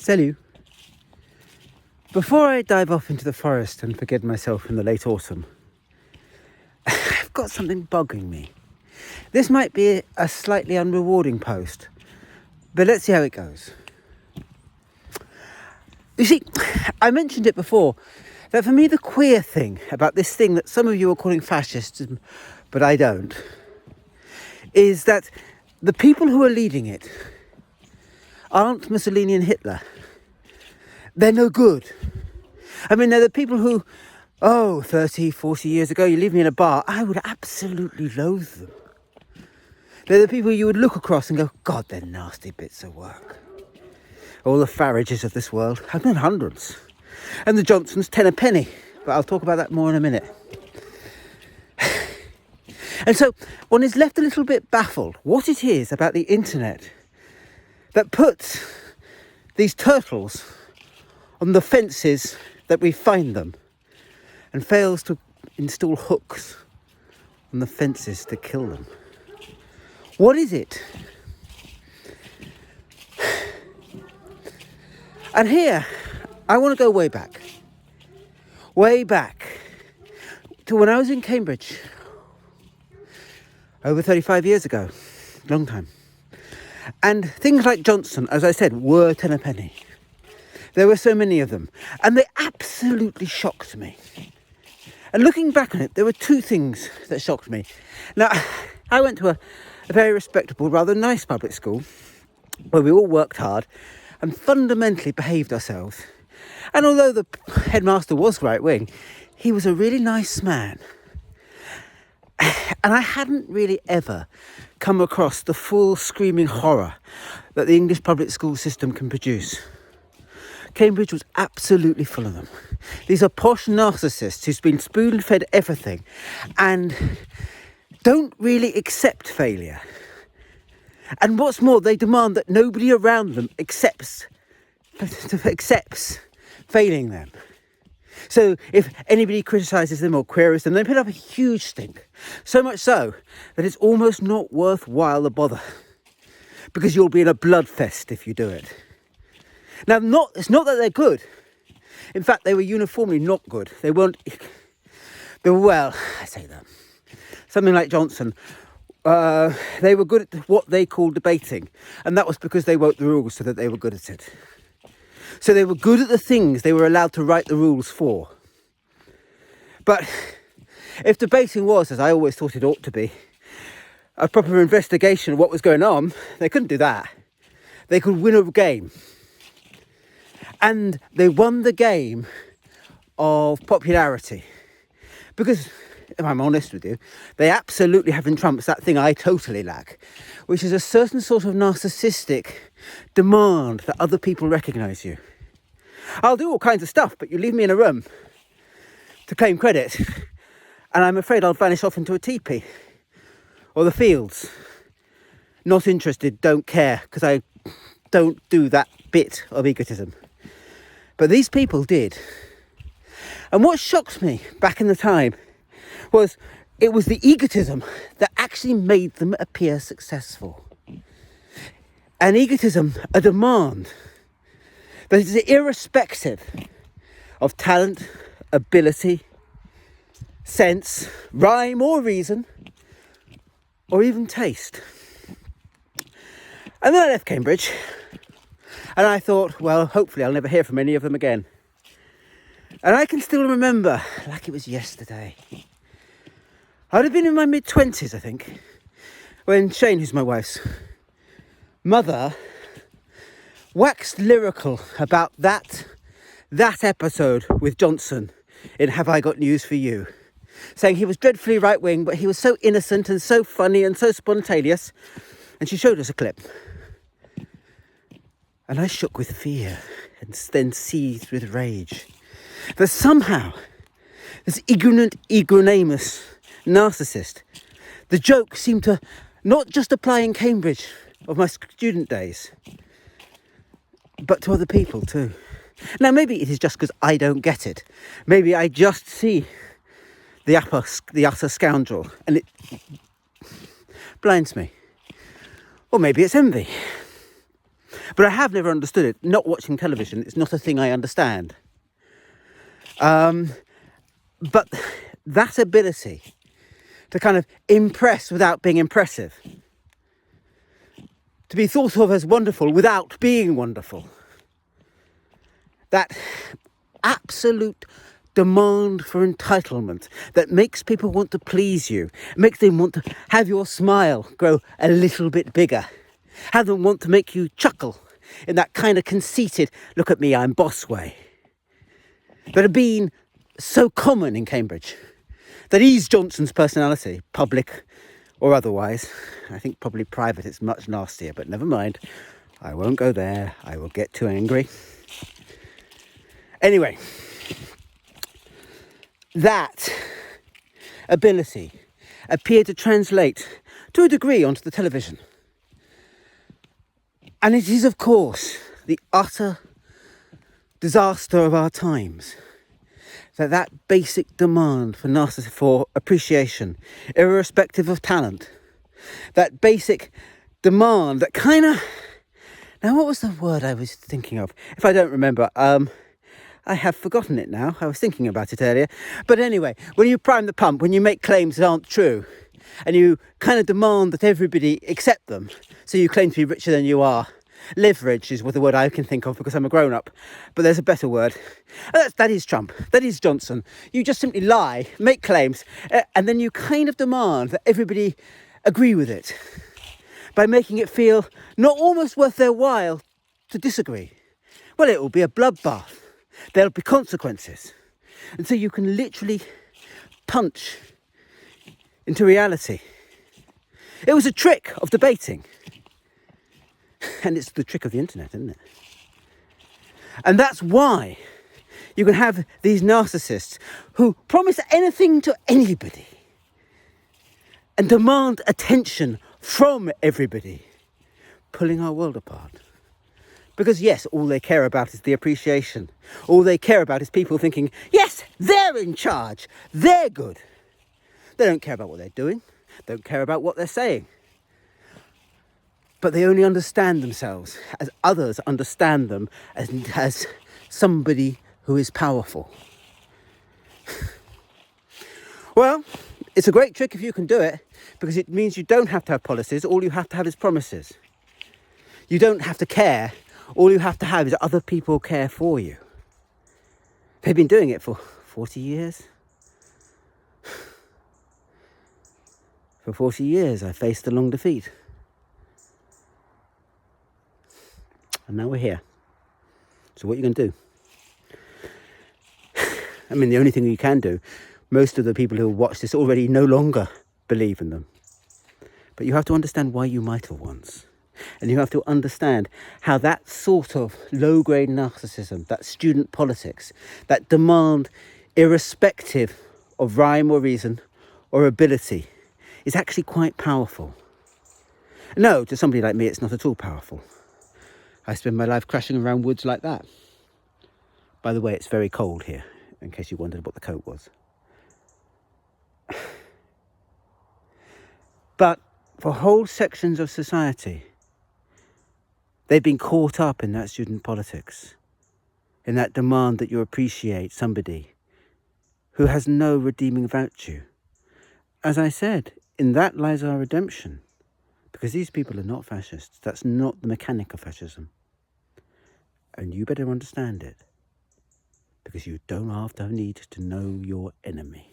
Salut. Before I dive off into the forest and forget myself in the late autumn, I've got something bugging me. This might be a slightly unrewarding post, but let's see how it goes. You see, I mentioned it before, that for me the queer thing about this thing that some of you are calling fascism, but I don't, is that the people who are leading it aren't Mussolini and Hitler. They're no good. I mean, they're the people who, 30, 40 years ago, you leave me in a bar, I would absolutely loathe them. They're the people you would look across and go, God, they're nasty bits of work. All the Farages of this world. I've known hundreds. And the Johnsons, 10 a penny. But I'll talk about that more in a minute. And so one is left a little bit baffled what it is about the internet that puts these turtles on the fences that we find them and fails to install hooks on the fences to kill them. What is it? And here, I want to go way back to when I was in Cambridge over 35 years ago, long time. And things like Johnson, as I said, were 10 a penny. There were so many of them, and they absolutely shocked me. And looking back on it, there were two things that shocked me. Now, I went to a very respectable, rather nice public school where we all worked hard and fundamentally behaved ourselves. And although the headmaster was right-wing, he was a really nice man. And I hadn't really ever come across the full screaming horror that the English public school system can produce. Cambridge was absolutely full of them. These are posh narcissists who've been spoon-fed everything and don't really accept failure. And what's more, they demand that nobody around them accepts failing them. So if anybody criticises them or queries them, they put up a huge stink. So much so that it's almost not worthwhile the bother. Because you'll be in a bloodfest if you do it. Now, it's not that they're good. In fact, they were uniformly not good. They were, I say that. Something like Johnson. They were good at what they call debating. And that was because they wrote the rules so that they were good at it. So they were good at the things they were allowed to write the rules for. But if debating was, as I always thought it ought to be, a proper investigation of what was going on, they couldn't do that. They could win a game. And they won the game of popularity. Because, if I'm honest with you, they absolutely have in trumps that thing I totally lack, which is a certain sort of narcissistic demand that other people recognise you. I'll do all kinds of stuff, but you leave me in a room to claim credit, and I'm afraid I'll vanish off into a teepee or the fields. Not interested, don't care, because I don't do that bit of egotism. But these people did. And what shocked me back in the time was it was the egotism that actually made them appear successful. An egotism, a demand that is irrespective of talent, ability, sense, rhyme or reason, or even taste. And then I left Cambridge, and I thought, well, hopefully I'll never hear from any of them again. And I can still remember, like it was yesterday, I'd have been in my mid-20s, I think, when Shane, who's my wife's mother, waxed lyrical about that episode with Johnson in Have I Got News For You, saying he was dreadfully right-wing, but he was so innocent and so funny and so spontaneous. And she showed us a clip. And I shook with fear and then seethed with rage. That somehow, this ignoramus narcissist, the joke seemed to not just apply in Cambridge of my student days, but to other people too. Now, maybe it is just because I don't get it. Maybe I just see the utter scoundrel and it blinds me. Or maybe it's envy. But I have never understood it. Not watching television, it's not a thing I understand. But that ability to kind of impress without being impressive, to be thought of as wonderful without being wonderful, that absolute demand for entitlement that makes people want to please you, makes them want to have your smile grow a little bit bigger, have them want to make you chuckle in that kind of conceited, look at me, I'm boss way, that have been so common in Cambridge, that ease Johnson's personality, public or otherwise. I think probably private it's much nastier, but never mind. I won't go there. I will get too angry. Anyway, that ability appeared to translate to a degree onto the television. And it is, of course, the utter disaster of our times that basic demand for appreciation, irrespective of talent, that basic demand that kind of... Now, what was the word I was thinking of? If I don't remember, I have forgotten it now. I was thinking about it earlier. But anyway, when you prime the pump, when you make claims that aren't true, and you kind of demand that everybody accept them, so you claim to be richer than you are. Leverage is what the word I can think of because I'm a grown-up, but there's a better word. That is Trump. That is Johnson. You just simply lie, make claims, and then you kind of demand that everybody agree with it by making it feel not almost worth their while to disagree. Well, it will be a bloodbath. There'll be consequences. And so you can literally punch into reality. It was a trick of debating. And it's the trick of the internet, isn't it? And that's why you can have these narcissists who promise anything to anybody and demand attention from everybody, pulling our world apart. Because yes, all they care about is the appreciation. All they care about is people thinking, yes, they're in charge. They're good. They don't care about what they're doing. They don't care about what they're saying. But they only understand themselves as others understand them as somebody who is powerful. Well, it's a great trick if you can do it, because it means you don't have to have policies. All you have to have is promises. You don't have to care. All you have to have is other people care for you. They've been doing it for 40 years. For 40 years, I faced a long defeat. And now we're here. So what are you going to do? I mean, the only thing you can do, most of the people who watch this already no longer believe in them. But you have to understand why you might have once. And you have to understand how that sort of low-grade narcissism, that student politics, that demand irrespective of rhyme or reason or ability, is actually quite powerful. No, to somebody like me, it's not at all powerful. I spend my life crashing around woods like that. By the way, it's very cold here, in case you wondered what the coat was. But for whole sections of society, they've been caught up in that student politics, in that demand that you appreciate somebody who has no redeeming virtue. As I said, in that lies our redemption, because these people are not fascists. That's not the mechanic of fascism. And you better understand it, because you don't have to need to know your enemy.